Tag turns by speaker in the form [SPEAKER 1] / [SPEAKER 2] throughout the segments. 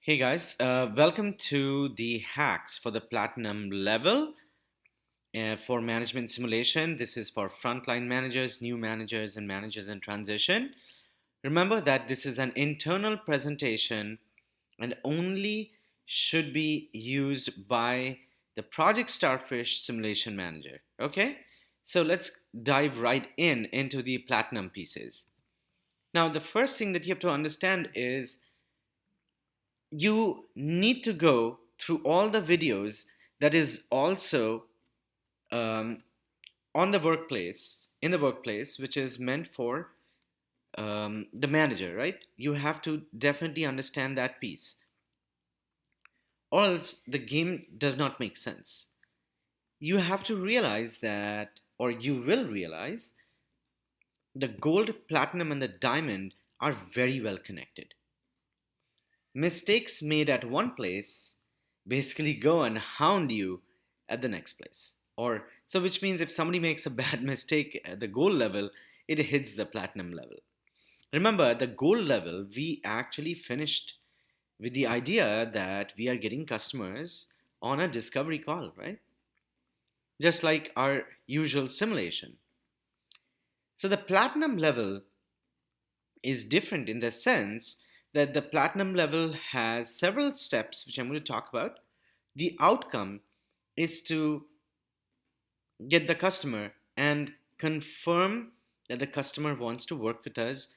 [SPEAKER 1] Hey guys, welcome to the hacks for the platinum level for management simulation. This is for frontline managers, new managers, and managers in transition. Remember that this is an internal presentation and only should be used by the Project Starfish simulation manager. Okay, so let's dive right into the platinum pieces. Now, the first thing that you have to understand is you need to go through all the videos that is also um, on the workplace in the workplace, which is meant for the manager, right? You have to definitely understand that piece, or else the game does not make sense. You have to realize that, or you will realize, the gold, platinum, and the diamond are very well connected. Mistakes made at one place basically go and hound you at the next place. Or so, which means if somebody makes a bad mistake at the gold level, it hits the platinum level. Remember, at the gold level, we actually finished with the idea that we are getting customers on a discovery call, right? Just like our usual simulation. So the platinum level is different in the sense that the platinum level has several steps, which I'm going to talk about. The outcome is to get the customer and confirm that the customer wants to work with us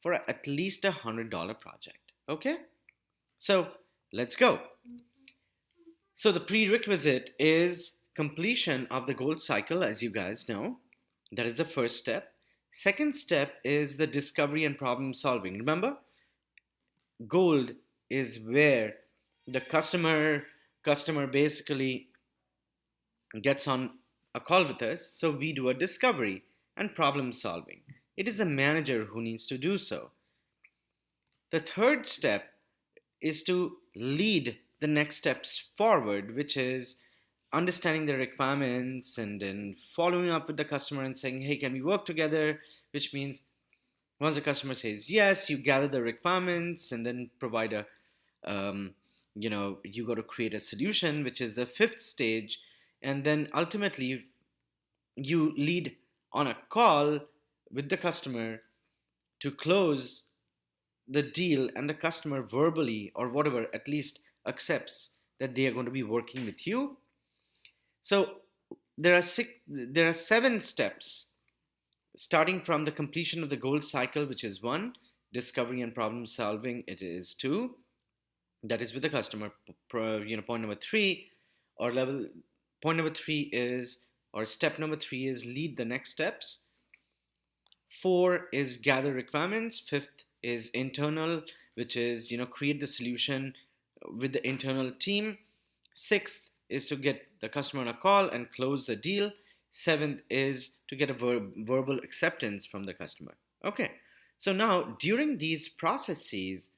[SPEAKER 1] for at least $100 project. Okay, so let's go. So the prerequisite is completion of the gold cycle, as you guys know. That is the first step. Second step is the discovery and problem solving. Remember, gold is where the customer basically gets on a call with us, so we do a discovery and problem solving. It is the manager who needs to do so. The third step is to lead the next steps forward, which is understanding the requirements and then following up with the customer and saying, hey, can we work together? Which means once the customer says yes, you gather the requirements and then provide a, um, you got to create a solution, which is the fifth stage. And then ultimately, you lead on a call with the customer to close the deal, and the customer verbally or whatever at least accepts that they are going to be working with you. So there are seven steps, starting from the completion of the goal cycle, which is one, discovery and problem solving, it is two, that is with the customer. Point number three, or level point number three is, or step number three is lead the next steps. Four is gather requirements. Fifth is internal, which is create the solution with the internal team. Sixth is to get the customer on a call and close the deal. Seventh is to get a verbal acceptance from the customer. Okay, so now during these processes,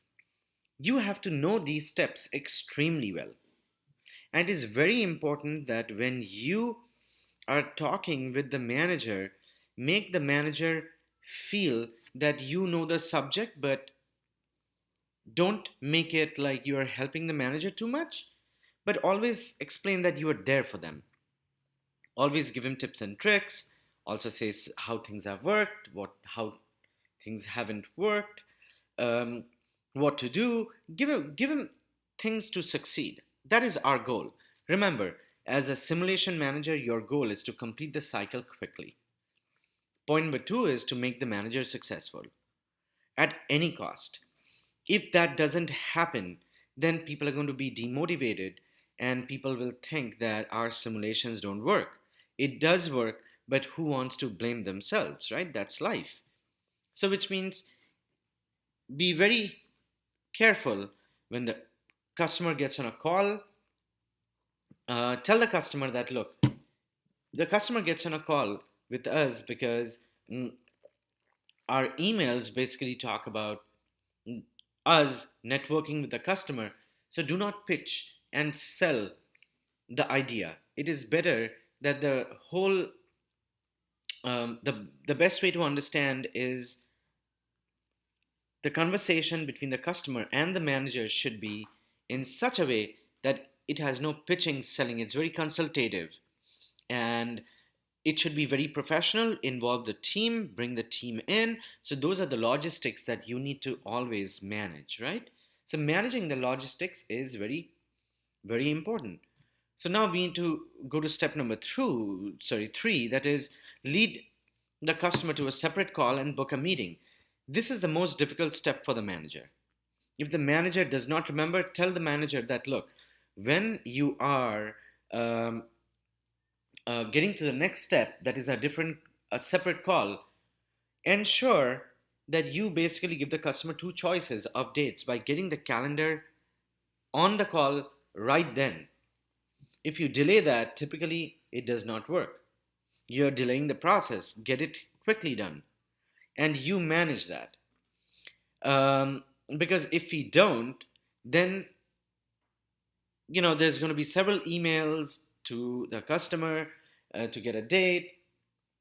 [SPEAKER 1] you have to know these steps extremely well. And it is very important that when you are talking with the manager, make the manager feel that you know the subject, but don't make it like you are helping the manager too much, but always explain that you are there for them. Always give him tips and tricks. Also says how things have worked, how things haven't worked, um, what to do. Give him things to succeed. That is our goal. Remember, as a simulation manager, your goal is to complete the cycle quickly. Point number two is to make the manager successful at any cost. If that doesn't happen, then people are going to be demotivated and people will think that our simulations don't work. It does work, but who wants to blame themselves, right? That's life. So, which means be very careful when the customer gets on a call. Tell the customer that, look, the customer gets on a call with us because our emails basically talk about us networking with the customer. So do not pitch and sell the idea. It is better that the whole the best way to understand is the conversation between the customer and the manager should be in such a way that it has no pitching, selling. It's very consultative, and it should be very professional, involve the team, bring the team in. So those are the logistics that you need to always manage, right? So managing the logistics is very, very important. So now we need to go to step number three, that is lead the customer to a separate call and book a meeting. This is the most difficult step for the manager. If the manager does not remember, tell the manager that, look, when you are getting to the next step, that is a separate call, ensure that you basically give the customer two choices of dates by getting the calendar on the call right then. If you delay that, typically it does not work. You're delaying the process. Get it quickly done, and you manage that. Um, because if we don't, then there's going to be several emails to the customer to get a date.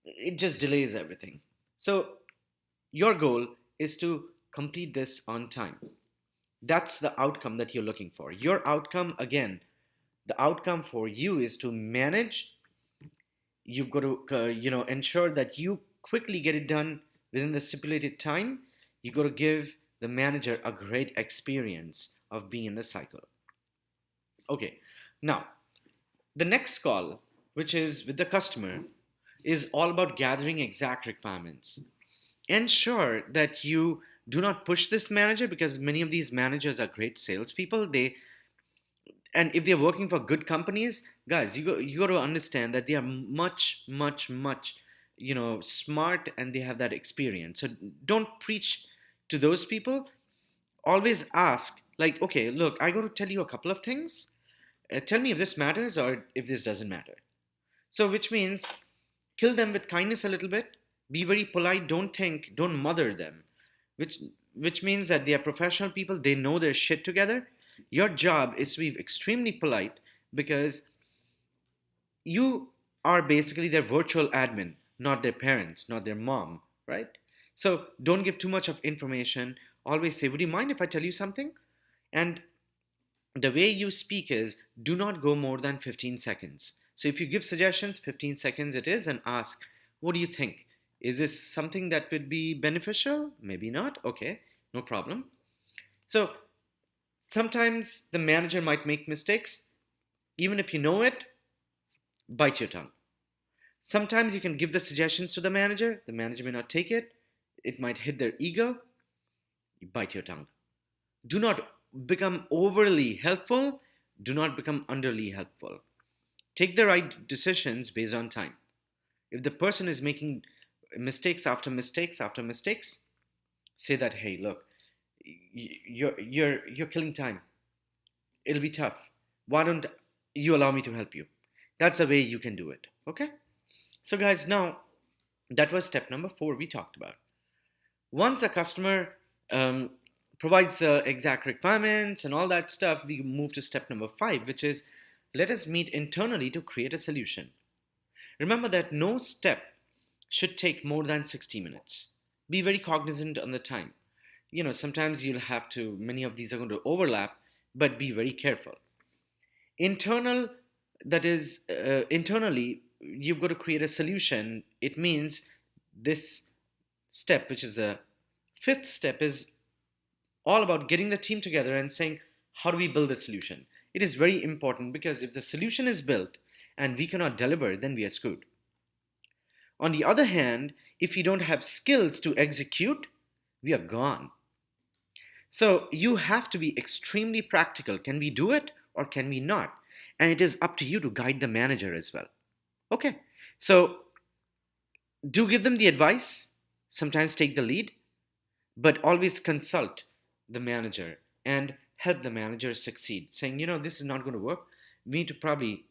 [SPEAKER 1] It just delays everything. So your goal is to complete this on time. That's the outcome that you're looking for. Your outcome, again, the outcome for you is to manage. You've got to ensure that you quickly get it done within the stipulated time. You've got to give the manager a great experience of being in the cycle. Okay, now the next call, which is with the customer, is all about gathering exact requirements. Ensure that you do not push this manager, because many of these managers are great salespeople. And if they're working for good companies, guys, you got to understand that they are much, much, much, smart, and they have that experience. So don't preach to those people. Always ask, like, okay, look, I got to tell you a couple of things. Tell me if this matters or if this doesn't matter. So, which means kill them with kindness a little bit. Be very polite. Don't mother them. Which which means that they are professional people. They know their shit together. Your job is to be extremely polite, because you are basically their virtual admin, not their parents, not their mom, right? So don't give too much of information. Always say, would you mind if I tell you something? And the way you speak is, do not go more than 15 seconds. So if you give suggestions, 15 seconds it is, and ask, what do you think? Is this something that would be beneficial? Maybe not. Okay, no problem. So sometimes the manager might make mistakes. Even if you know it, bite your tongue. Sometimes you can give the suggestions to the manager may not take it, it might hit their ego. You bite your tongue. Do not become overly helpful, do not become underly helpful. Take the right decisions based on time. If the person is making mistakes after mistakes after mistakes, say that, hey, look, you're killing time. It'll be tough. Why don't you allow me to help you? That's the way you can do it. Okay? So guys, now that was step number 4 we talked about. Once the customer provides the exact requirements and all that stuff, we move to step number 5, which is, let us meet internally to create a solution. Remember that no step should take more than 60 minutes. Be very cognizant on the time. Sometimes many of these are going to overlap, but be very careful. Internally, you've got to create a solution. It means this step, which is the 5th step, is all about getting the team together and saying, how do we build a solution? It is very important, because if the solution is built and we cannot deliver, then we are screwed. On the other hand, if you don't have skills to execute, we are gone. So you have to be extremely practical. Can we do it or can we not? And it is up to you to guide the manager as well. Okay, so do give them the advice. Sometimes take the lead, but always consult the manager and help the manager succeed. Saying, this is not going to work. We need to probably,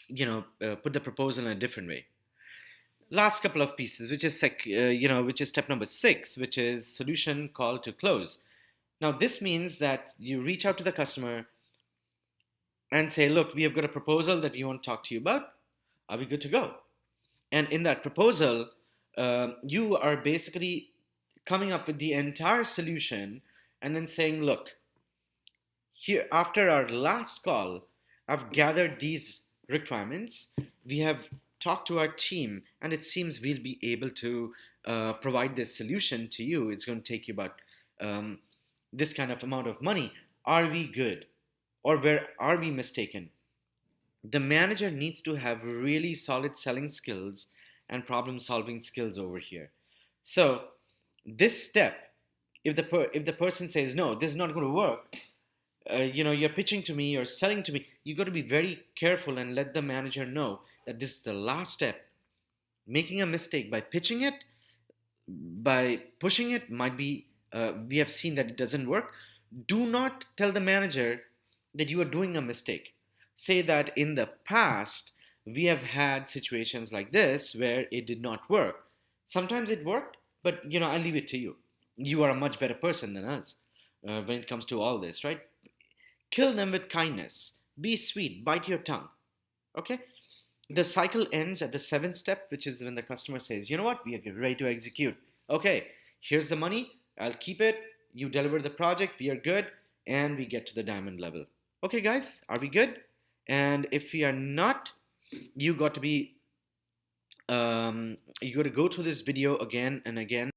[SPEAKER 1] put the proposal in a different way. Last couple of pieces, which is step number 6, which is solution call to close. Now, this means that you reach out to the customer and say, look, we have got a proposal that we want to talk to you about. Are we good to go? And in that proposal, you are basically coming up with the entire solution and then saying, look, Here, after our last call, I've gathered these requirements. We have talked to our team, and it seems we'll be able to provide this solution to you. It's going to take you about um, this kind of amount of money. Are we good? Or where are we mistaken? The manager needs to have really solid selling skills and problem solving skills over here. So, this step, if the person says no, this is not going to work, you're pitching to me, you're selling to me, you got to be very careful and let the manager know that this is the last step. Making a mistake by pitching it, by pushing it, might be, we have seen that it doesn't work. Do not tell the manager that you are doing a mistake. Say that in the past we have had situations like this where it did not work. Sometimes it worked, but I leave it to you. You are a much better person than us when it comes to all this, right? Kill them with kindness. Be sweet. Bite your tongue. Okay? The cycle ends at the seventh step, which is when the customer says, you know what, we are ready to execute. Okay, here's the money. I'll keep it. You deliver the project. We are good. And we get to the diamond level. Okay, guys, are we good? And if we are not, you got to go through this video again and again.